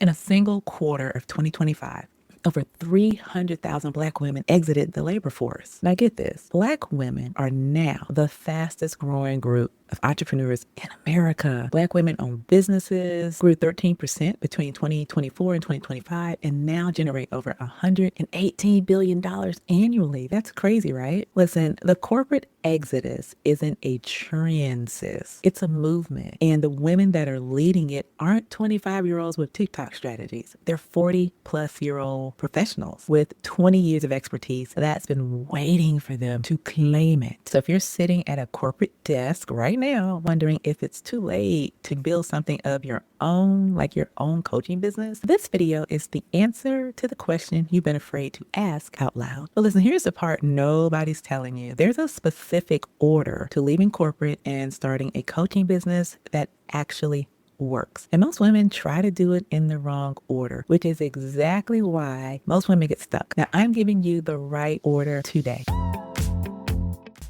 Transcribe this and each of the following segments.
In a single quarter of 2025, over 300,000 Black women exited the labor force. Now get this, Black women are now the fastest growing group of entrepreneurs in America. Black women own businesses, grew 13% between 2024 and 2025, and now generate over $118 billion annually. That's crazy, right? Listen, the corporate exodus isn't a trend, sis. It's a movement. And the women that are leading it aren't 25-year-olds with TikTok strategies. They're 40-plus-year-old professionals with 20 years of expertise that's been waiting for them to claim it. So if you're sitting at a corporate desk right now wondering if it's too late to build something of your own, like your own coaching business, this video is the answer to the question you've been afraid to ask out loud. But listen, here's the part nobody's telling you. There's a specific order to leaving corporate and starting a coaching business that actually works. And most women try to do it in the wrong order, which is exactly why most women get stuck. Now, I'm giving you the right order today.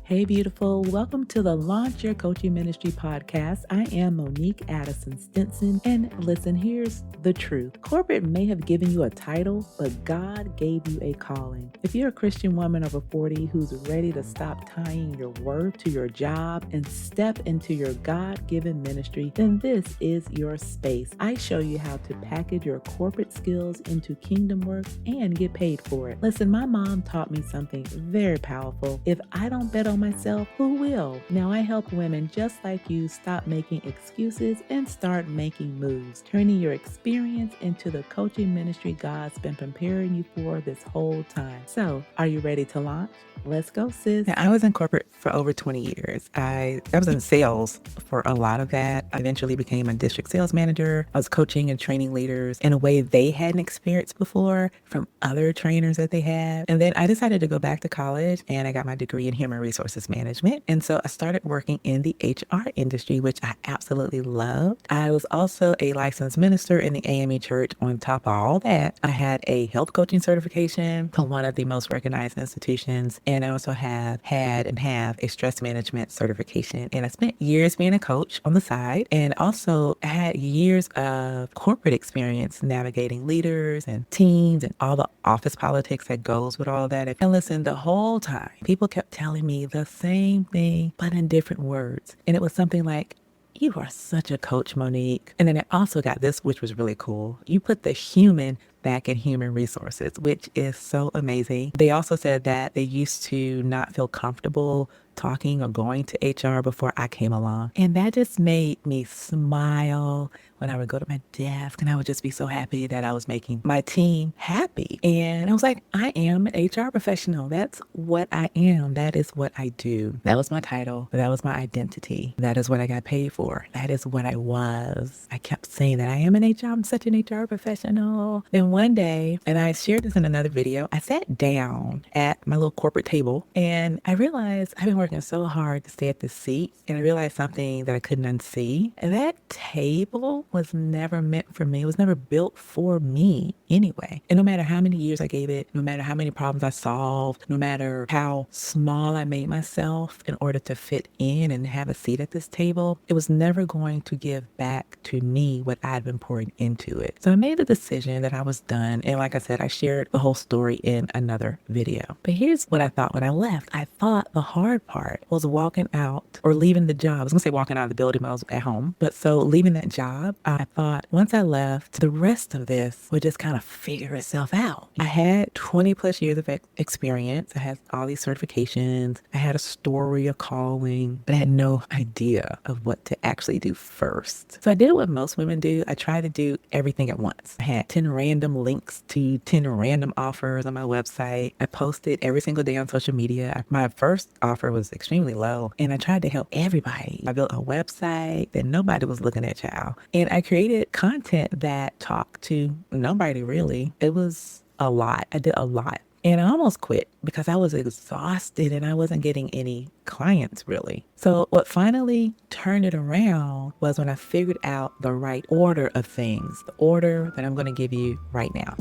Hey, beautiful. Welcome to the Launch Your Coaching Ministry podcast. I am Monique Addison-Stinson. And listen, here's the truth. Corporate may have given you a title, but God gave you a calling. If you're a Christian woman over 40 who's ready to stop tying your worth to your job and step into your God-given ministry, then this is your space. I show you how to package your corporate skills into kingdom work and get paid for it. Listen, my mom taught me something very powerful. If I don't bet on myself, who will? Now I help women just like you stop making excuses and start making moves, turning your experience into the coaching ministry God's been preparing you for this whole time. So, are you ready to launch? Let's go, sis. Now, I was in corporate for over 20 years. I was in sales for a lot of that. I eventually became a district sales manager. I was coaching and training leaders in a way they hadn't experienced before from other trainers that they had. And then I decided to go back to college and I got my degree in human resources management. And so I started working in the HR industry, which I absolutely loved. I was also a licensed minister in the AME church. On top of all that, I had a health coaching certification from one of the most recognized institutions. And I also had a stress management certification. And I spent years being a coach on the side. And also I had years of corporate experience navigating leaders and teams and all the office politics that goes with all that. And listen, the whole time, people kept telling me the same thing, but in different words. And it was something like, "You are such a coach, Monique." And then I also got this, which was really cool. "You put the human back in human resources," which is so amazing. They also said that they used to not feel comfortable talking or going to HR before I came along. And that just made me smile when I would go to my desk, and I would just be so happy that I was making my team happy. And I was like, I am an HR professional. That's what I am. That is what I do. That was my title. That was my identity. That is what I got paid for. That is what I was. I kept saying that I am an HR. I'm such an HR professional. Then one day, and I shared this in another video, I sat down at my little corporate table and I realized I've been working so hard to stay at this seat, and I realized something that I couldn't unsee. And that table was never meant for me. It was never built for me anyway. And no matter how many years I gave it, no matter how many problems I solved, no matter how small I made myself in order to fit in and have a seat at this table, it was never going to give back to me what I'd been pouring into it. So I made the decision that I was done. And like I said, I shared the whole story in another video. But here's what I thought when I left. I thought the hard part was walking out or leaving the job. I was going to say walking out of the building when I was at home. But so leaving that job, I thought once I left, the rest of this would just kind of figure itself out. I had 20 plus years of experience. I had all these certifications. I had a story, a calling, but I had no idea of what to actually do first. So I did what most women do. I tried to do everything at once. I had 10 random links to 10 random offers on my website. I posted every single day on social media. My first offer was extremely low, and I tried to help everybody. I built a website that nobody was looking at, child. And I created content that talked to nobody really. It was a lot. I did a lot. And I almost quit because I was exhausted and I wasn't getting any clients really. So what finally turned it around was when I figured out the right order of things, the order that I'm going to give you right now.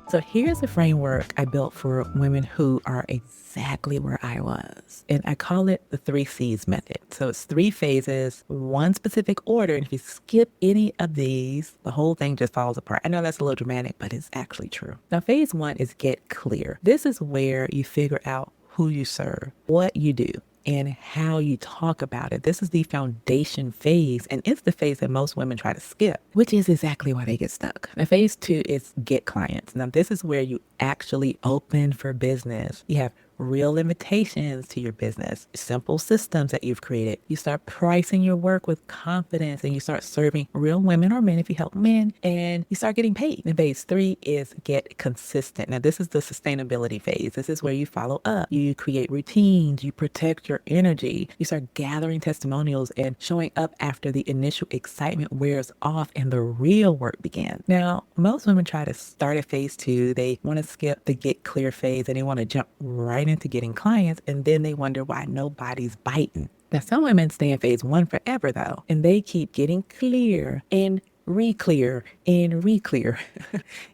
So here's a framework I built for women who are exactly where I I was. And I call it the 3 C's method. So it's 3 phases, one specific order. And if you skip any of these, the whole thing just falls apart. I know that's a little dramatic, but it's actually true. Now, phase 1 is get clear. This is where you figure out who you serve, what you do, and how you talk about it. This is the foundation phase, and it's the phase that most women try to skip, which is exactly why they get stuck. Now, phase 2 is get clients. Now, this is where you actually open for business. You have real limitations to your business, simple systems that you've created. You start pricing your work with confidence, and you start serving real women or men if you help men, and you start getting paid. And phase 3 is get consistent. Now, this is the sustainability phase. This is where you follow up. You create routines. You protect your energy. You start gathering testimonials and showing up after the initial excitement wears off and the real work begins. Now, most women try to start at phase 2. They want to skip the get clear phase, and they want to jump right into getting clients, and then they wonder why nobody's biting. Now, some women stay in phase 1 forever though, and they keep getting clear and re-clear and re-clear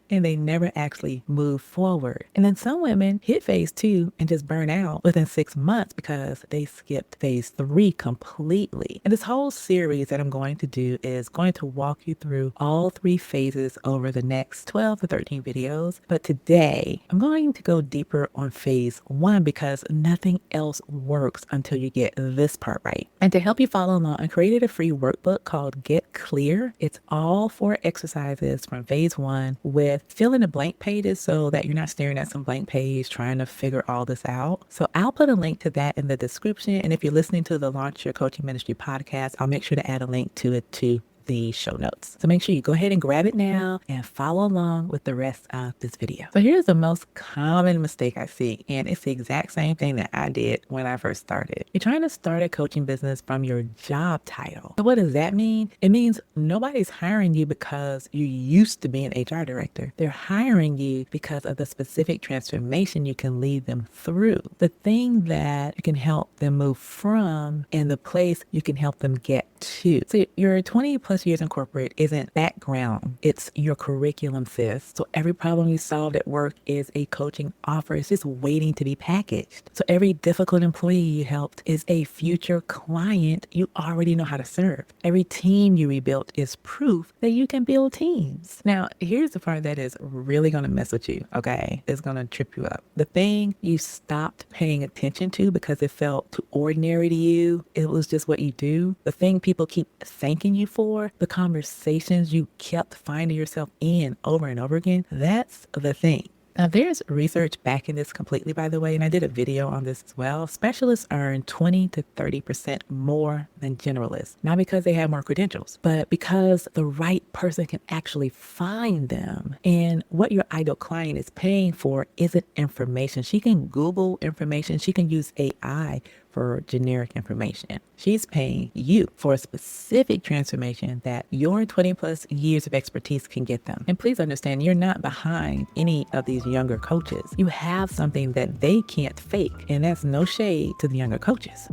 and they never actually move forward. And then some women hit phase 2 and just burn out within 6 months because they skipped phase 3 completely. And this whole series that I'm going to do is going to walk you through all 3 phases over the next 12 to 13 videos. But today I'm going to go deeper on phase 1 because nothing else works until you get this part right. And to help you follow along, I created a free workbook called Get Clear. It's all 4 exercises from phase 1 with fill in the blank pages so that you're not staring at some blank page trying to figure all this out. So I'll put a link to that in the description. And if you're listening to the Launch Your Coaching Ministry podcast, I'll make sure to add a link to it too. The show notes. So make sure you go ahead and grab it now and follow along with the rest of this video. So here's the most common mistake I see, and it's the exact same thing that I did when I first started. You're trying to start a coaching business from your job title. So what does that mean? It means nobody's hiring you because you used to be an HR director. They're hiring you because of the specific transformation you can lead them through, the thing that you can help them move from, and the place you can help them get to. So your 20 plus years in corporate isn't background, it's your curriculum, sis. So every problem you solved at work is a coaching offer. It's just waiting to be packaged. So every difficult employee you helped is a future client you already know how to serve. Every team you rebuilt is proof that you can build teams. Now, here's the part that is really going to mess with you, okay? It's going to trip you up. The thing you stopped paying attention to because it felt too ordinary to you, it was just what you do. The thing people keep thanking you for, the conversations you kept finding yourself in over and over again, that's the thing. Now, there's research backing this completely, by the way, and I did a video on this as well. Specialists earn 20 to 30% more than generalists, not because they have more credentials, but because the right person can actually find them. And what your ideal client is paying for isn't information. She can Google information. She can use AI for generic information. She's paying you for a specific transformation that your 20 plus years of expertise can get them. And please understand, you're not behind any of these younger coaches. You have something that they can't fake, and that's no shade to the younger coaches.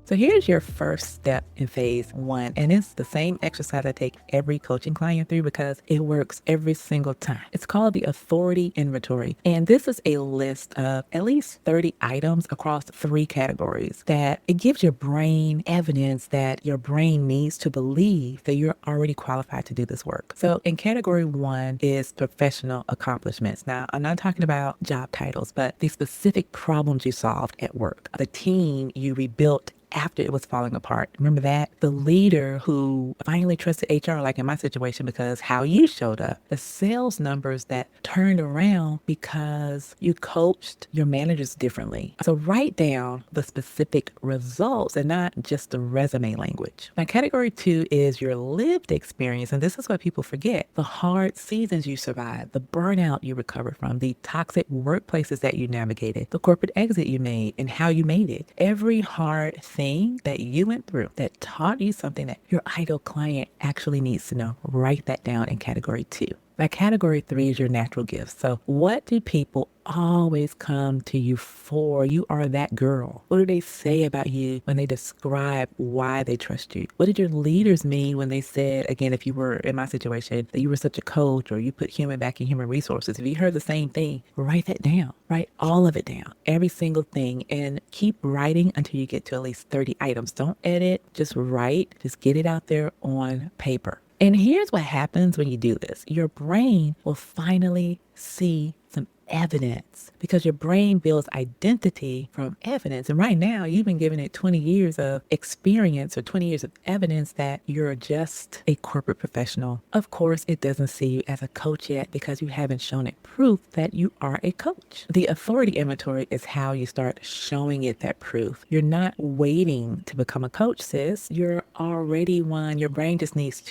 So here's your first step in phase 1, and it's the same exercise I take every coaching client through because it works every single time. It's called the authority inventory, and this is a list of at least 30 items across 3 categories that it gives your brain evidence that your brain needs to believe that you're already qualified to do this work. So in category 1 is professional accomplishments. Now, I'm not talking about job titles, but the specific problems you solved at work, the team you rebuilt after it was falling apart. Remember that? The leader who finally trusted HR, like in my situation, because how you showed up. The sales numbers that turned around because you coached your managers differently. So write down the specific results and not just the resume language. Now, category 2 is your lived experience. And this is what people forget. The hard seasons you survived, the burnout you recovered from, the toxic workplaces that you navigated, the corporate exit you made, and how you made it. Every hard thing that you went through that taught you something that your ideal client actually needs to know. Write that down in category 2. Now, category 3 is your natural gifts. So what do people always come to you for? You are that girl. What do they say about you when they describe why they trust you? What did your leaders mean when they said, again, if you were in my situation, that you were such a coach or you put human back in human resources? If you heard the same thing, write that down. Write all of it down, every single thing, and keep writing until you get to at least 30 items. Don't edit, just write, just get it out there on paper. And here's what happens when you do this. Your brain will finally see some evidence because your brain builds identity from evidence. And right now, you've been given it 20 years of experience or 20 years of evidence that you're just a corporate professional. Of course, it doesn't see you as a coach yet because you haven't shown it proof that you are a coach. The authority inventory is how you start showing it that proof. You're not waiting to become a coach, sis. You're already one. Your brain just needs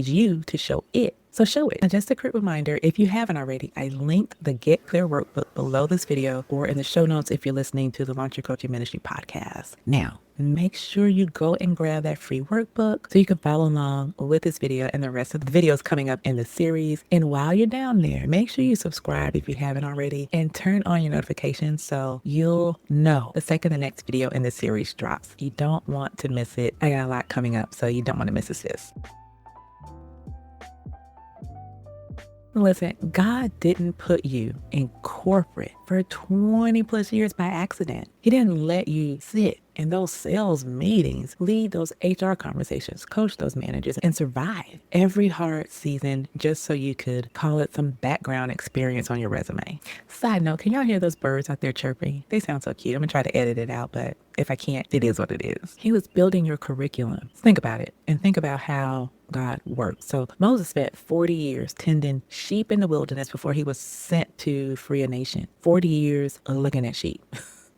you to show it. So show it. And just a quick reminder, if you haven't already, I linked the Get Clear workbook below this video or in the show notes if you're listening to the Launch Your Coaching Ministry podcast. Now, make sure you go and grab that free workbook so you can follow along with this video and the rest of the videos coming up in the series. And while you're down there, make sure you subscribe if you haven't already and turn on your notifications so you'll know the second the next video in the series drops. You don't want to miss it. I got a lot coming up, so you don't want to miss it, sis. Listen, God didn't put you in corporate for 20 plus years by accident. He didn't let you sit in those sales meetings, lead those HR conversations, coach those managers, and survive every hard season just so you could call it some background experience on your resume. Side note, can y'all hear those birds out there chirping? They sound so cute. I'm gonna try to edit it out, but if I can't, it is what it is. He was building your curriculum. Think about it and think about how God works. So Moses spent 40 years tending sheep in the wilderness before he was sent to free a nation. 40 years of looking at sheep.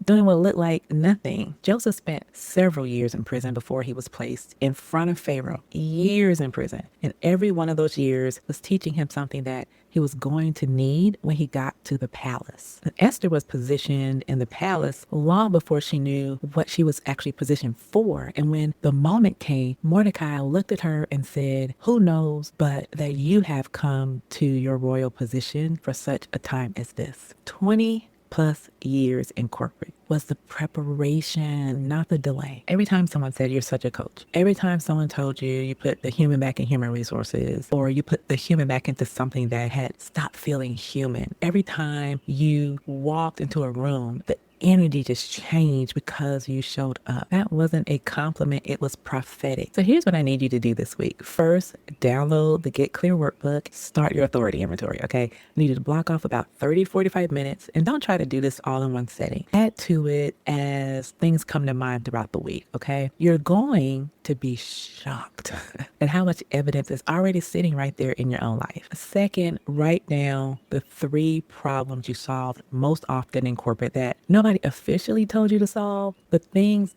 Doing what looked like nothing. Joseph spent several years in prison before he was placed in front of Pharaoh. Years in prison. And every one of those years was teaching him something that he was going to need when he got to the palace. And Esther was positioned in the palace long before she knew what she was actually positioned for. And when the moment came, Mordecai looked at her and said, "Who knows but that you have come to your royal position for such a time as this?" 20 plus years in corporate was the preparation, not the delay. Every time someone said you're such a coach, every time someone told you you put the human back in human resources, or you put the human back into something that had stopped feeling human, every time you walked into a room, the energy just changed because you showed up. That wasn't a compliment, it was prophetic. So here's what I need you to do this week. First, download the Get Clear workbook, start your authority inventory, okay? I need you to block off about 30, 45 minutes, and don't try to do this all in one setting. Add to it as things come to mind throughout the week, okay? You're going to be shocked at how much evidence is already sitting right there in your own life. Second, write down the 3 problems you solved most often in corporate that nobody officially told you to solve, the things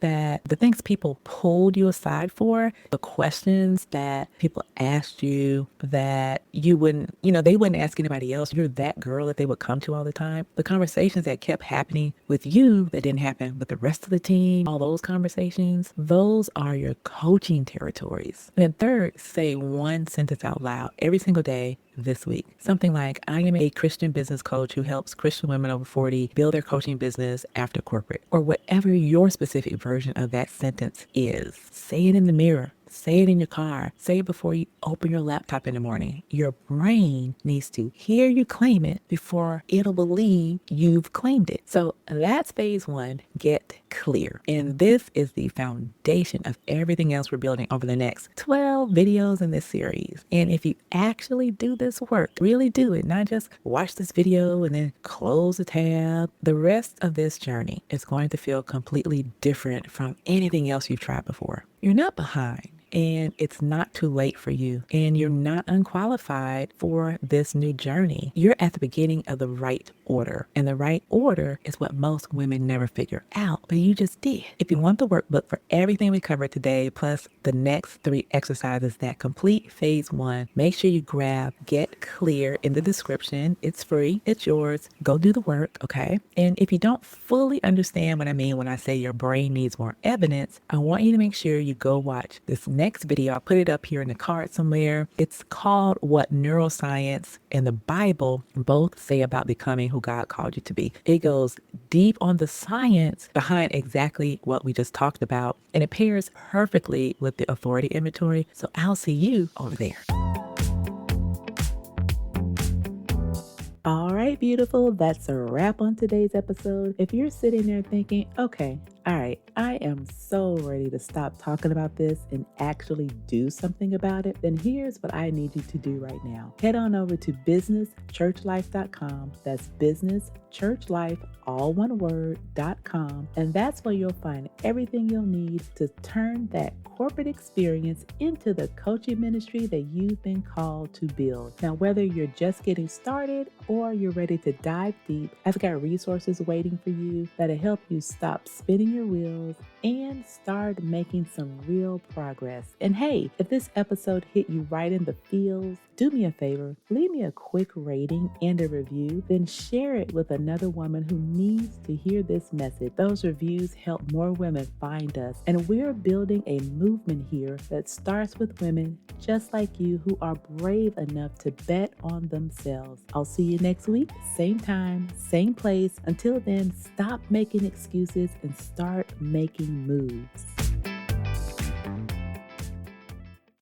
people pulled you aside for, the questions that people asked you that you wouldn't, they wouldn't ask anybody else. You're that girl that they would come to all the time. The conversations that kept happening with you that didn't happen with the rest of the team, all those conversations, those are your coaching territories. And then third, say one sentence out loud every single day this week. Something like, I am a Christian business coach who helps Christian women over 40 build their coaching business after corporate, or whatever your specific version of that sentence is. Say it in the mirror. Say it in your car. Say it before you open your laptop in the morning. Your brain needs to hear you claim it before it'll believe you've claimed it. So that's phase 1, get clear. And this is the foundation of everything else we're building over the next 12 videos in this series. And if you actually do this work, really do it, not just watch this video and then close the tab, the rest of this journey is going to feel completely different from anything else you've tried before. You're not behind. And it's not too late for you. And you're not unqualified for this new journey. You're at the beginning of the right order. And the right order is what most women never figure out, but you just did. If you want the workbook for everything we covered today, plus the next 3 exercises that complete phase 1, make sure you grab Get Clear in the description. It's free. It's yours. Go do the work, okay? And if you don't fully understand what I mean when I say your brain needs more evidence, I want you to make sure you go watch this next video, I'll put it up here in the card somewhere. It's called What Neuroscience and the Bible Both Say About Becoming Who God Called You to Be. It goes deep on the science behind exactly what we just talked about, and it pairs perfectly with the authority inventory. So I'll see you over there. All right, beautiful. That's a wrap on today's episode. If you're sitting there thinking, okay, all right, I am so ready to stop talking about this and actually do something about it, then here's what I need you to do right now. Head on over to businesschurchlife.com. That's businesschurchlife, all one word.com. And that's where you'll find everything you'll need to turn that corporate experience into the coaching ministry that you've been called to build. Now, whether you're just getting started or you're ready to dive deep, I've got resources waiting for you that'll help you stop spinning your wheels and start making some real progress. And hey, if this episode hit you right in the feels, do me a favor, leave me a quick rating and a review, then share it with another woman who needs to hear this message. Those reviews help more women find us, and we're building a movement here that starts with women just like you who are brave enough to bet on themselves. I'll see you next week, same time, same place. Until then, stop making excuses and start making moves.